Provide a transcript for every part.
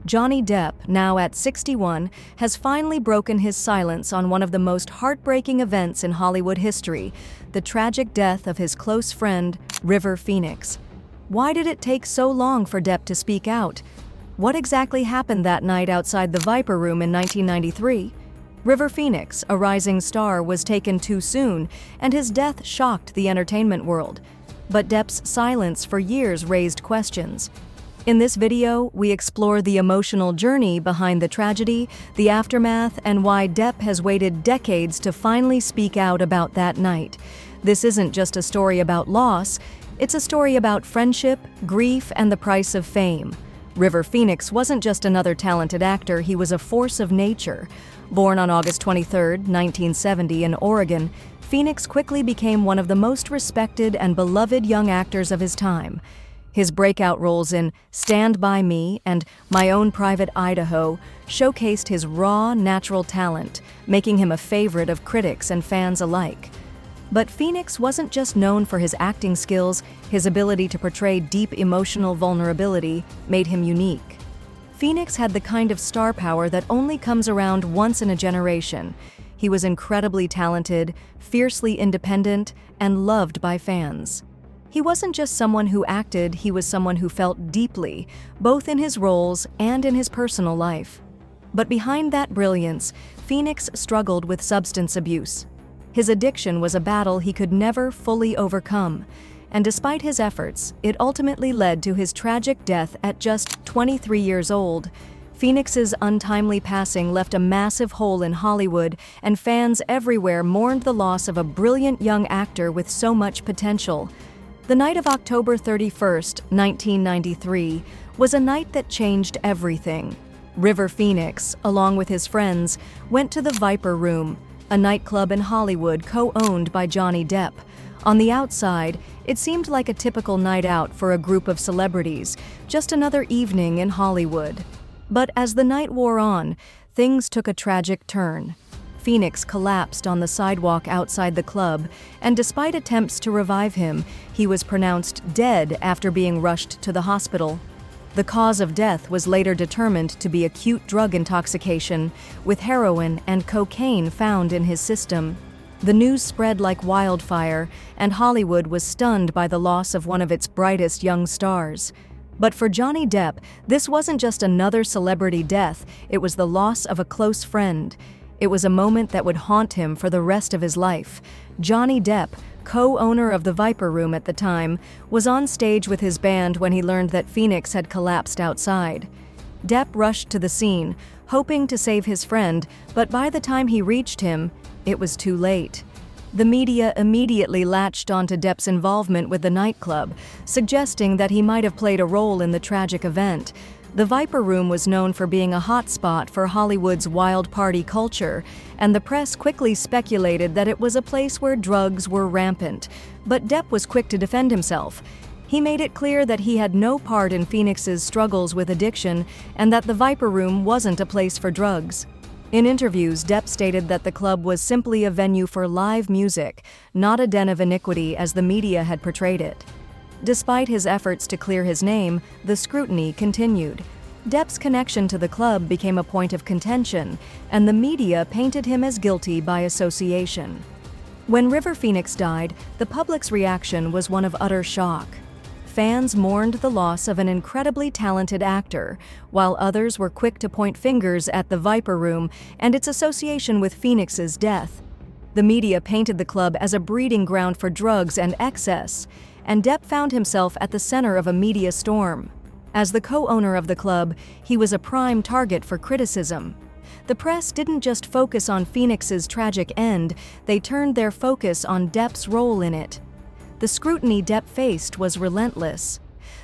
Johnny Depp, now at 61, has finally broken his silence on one of the most heartbreaking events in Hollywood history, the tragic death of his close friend, River Phoenix. Why did it take so long for Depp to speak out? What exactly happened that night outside the Viper Room in 1993? River Phoenix, a rising star, was taken too soon, and his death shocked the entertainment world. But Depp's silence for years raised questions. In this video, we explore the emotional journey behind the tragedy, the aftermath, and why Depp has waited decades to finally speak out about that night. This isn't just a story about loss, it's a story about friendship, grief, and the price of fame. River Phoenix wasn't just another talented actor, he was a force of nature. Born on August 23, 1970 in Oregon, Phoenix quickly became one of the most respected and beloved young actors of his time. His breakout roles in Stand By Me and My Own Private Idaho showcased his raw, natural talent, making him a favorite of critics and fans alike. But Phoenix wasn't just known for his acting skills, his ability to portray deep emotional vulnerability made him unique. Phoenix had the kind of star power that only comes around once in a generation. He was incredibly talented, fiercely independent, and loved by fans. He wasn't just someone who acted, he was someone who felt deeply, both in his roles and in his personal life. But behind that brilliance, Phoenix struggled with substance abuse. His addiction was a battle he could never fully overcome, and despite his efforts, it ultimately led to his tragic death at just 23 years old. Phoenix's untimely passing left a massive hole in Hollywood, and fans everywhere mourned the loss of a brilliant young actor with so much potential. The night of October 31, 1993, was a night that changed everything. River Phoenix, along with his friends, went to the Viper Room, a nightclub in Hollywood co-owned by Johnny Depp. On the outside, it seemed like a typical night out for a group of celebrities, just another evening in Hollywood. But as the night wore on, things took a tragic turn. Phoenix collapsed on the sidewalk outside the club, and despite attempts to revive him, he was pronounced dead after being rushed to the hospital. The cause of death was later determined to be acute drug intoxication, with heroin and cocaine found in his system. The news spread like wildfire, and Hollywood was stunned by the loss of one of its brightest young stars. But for Johnny Depp, this wasn't just another celebrity death, it was the loss of a close friend. It was a moment that would haunt him for the rest of his life. Johnny Depp, co-owner of the Viper Room at the time, was on stage with his band when he learned that Phoenix had collapsed outside. Depp rushed to the scene, hoping to save his friend, but by the time he reached him, it was too late. The media immediately latched onto Depp's involvement with the nightclub, suggesting that he might have played a role in the tragic event. The Viper Room was known for being a hotspot for Hollywood's wild party culture, and the press quickly speculated that it was a place where drugs were rampant. But Depp was quick to defend himself. He made it clear that he had no part in Phoenix's struggles with addiction and that the Viper Room wasn't a place for drugs. In interviews, Depp stated that the club was simply a venue for live music, not a den of iniquity as the media had portrayed it. Despite his efforts to clear his name, the scrutiny continued. Depp's connection to the club became a point of contention, and the media painted him as guilty by association. When River Phoenix died, the public's reaction was one of utter shock. Fans mourned the loss of an incredibly talented actor, while others were quick to point fingers at the Viper Room and its association with Phoenix's death. The media painted the club as a breeding ground for drugs and excess, and Depp found himself at the center of a media storm. As the co-owner of the club, he was a prime target for criticism. The press didn't just focus on Phoenix's tragic end, they turned their focus on Depp's role in it. The scrutiny Depp faced was relentless.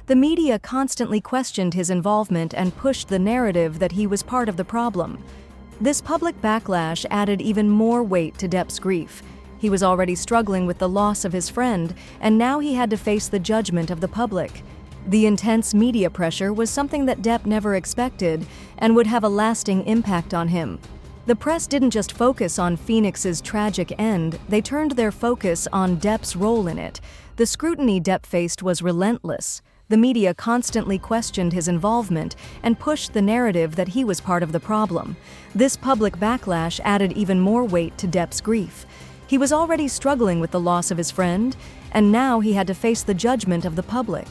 The media constantly questioned his involvement and pushed the narrative that he was part of the problem. This public backlash added even more weight to Depp's grief. He was already struggling with the loss of his friend, and now he had to face the judgment of the public. The intense media pressure was something that Depp never expected and would have a lasting impact on him. The press didn't just focus on Phoenix's tragic end, they turned their focus on Depp's role in it. The scrutiny Depp faced was relentless. The media constantly questioned his involvement and pushed the narrative that he was part of the problem. This public backlash added even more weight to Depp's grief. He was already struggling with the loss of his friend, and now he had to face the judgment of the public.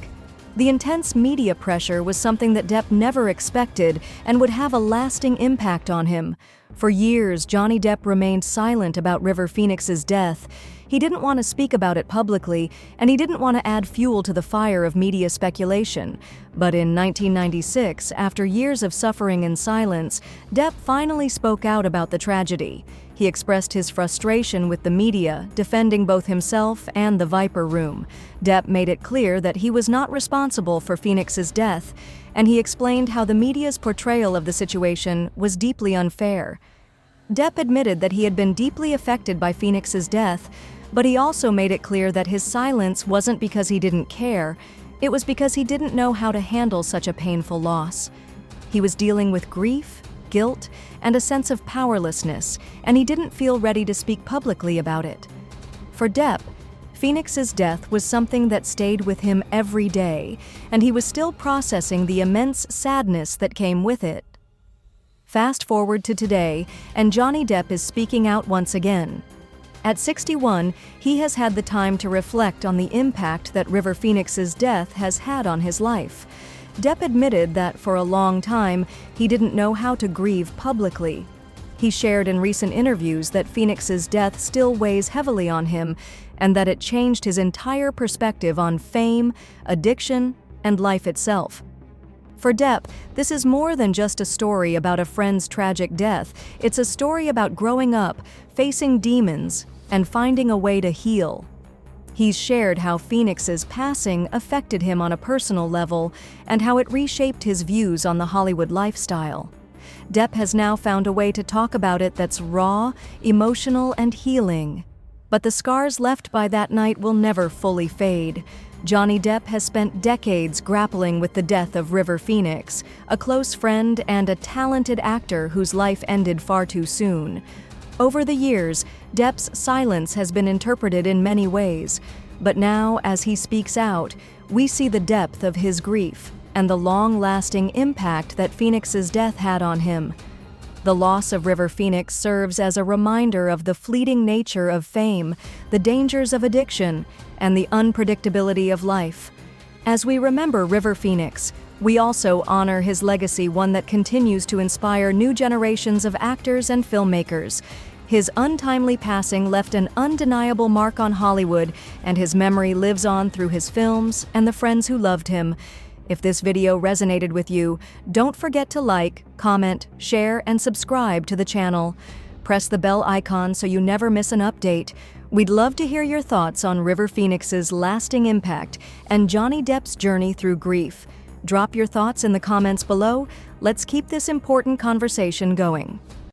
The intense media pressure was something that Depp never expected and would have a lasting impact on him. For years, Johnny Depp remained silent about River Phoenix's death. He didn't want to speak about it publicly, and he didn't want to add fuel to the fire of media speculation. But in 1996, after years of suffering in silence, Depp finally spoke out about the tragedy. He expressed his frustration with the media, defending both himself and the Viper Room. Depp made it clear that he was not responsible for Phoenix's death, and he explained how the media's portrayal of the situation was deeply unfair. Depp admitted that he had been deeply affected by Phoenix's death, but he also made it clear that his silence wasn't because he didn't care, it was because he didn't know how to handle such a painful loss. He was dealing with grief, guilt, and a sense of powerlessness, and he didn't feel ready to speak publicly about it. For Depp, Phoenix's death was something that stayed with him every day, and he was still processing the immense sadness that came with it. Fast forward to today, and Johnny Depp is speaking out once again. At 61, he has had the time to reflect on the impact that River Phoenix's death has had on his life. Depp admitted that for a long time, he didn't know how to grieve publicly. He shared in recent interviews that Phoenix's death still weighs heavily on him, and that it changed his entire perspective on fame, addiction, and life itself. For Depp, this is more than just a story about a friend's tragic death. It's a story about growing up, facing demons, and finding a way to heal. He's shared how Phoenix's passing affected him on a personal level and how it reshaped his views on the Hollywood lifestyle. Depp has now found a way to talk about it that's raw, emotional, and healing. But the scars left by that night will never fully fade. Johnny Depp has spent decades grappling with the death of River Phoenix, a close friend and a talented actor whose life ended far too soon. Over the years, Depp's silence has been interpreted in many ways, but now, as he speaks out, we see the depth of his grief and the long-lasting impact that Phoenix's death had on him. The loss of River Phoenix serves as a reminder of the fleeting nature of fame, the dangers of addiction, and the unpredictability of life. As we remember River Phoenix, we also honor his legacy, one that continues to inspire new generations of actors and filmmakers. His untimely passing left an undeniable mark on Hollywood, and his memory lives on through his films and the friends who loved him. If this video resonated with you, don't forget to like, comment, share, and subscribe to the channel. Press the bell icon so you never miss an update. We'd love to hear your thoughts on River Phoenix's lasting impact and Johnny Depp's journey through grief. Drop your thoughts in the comments below. Let's keep this important conversation going.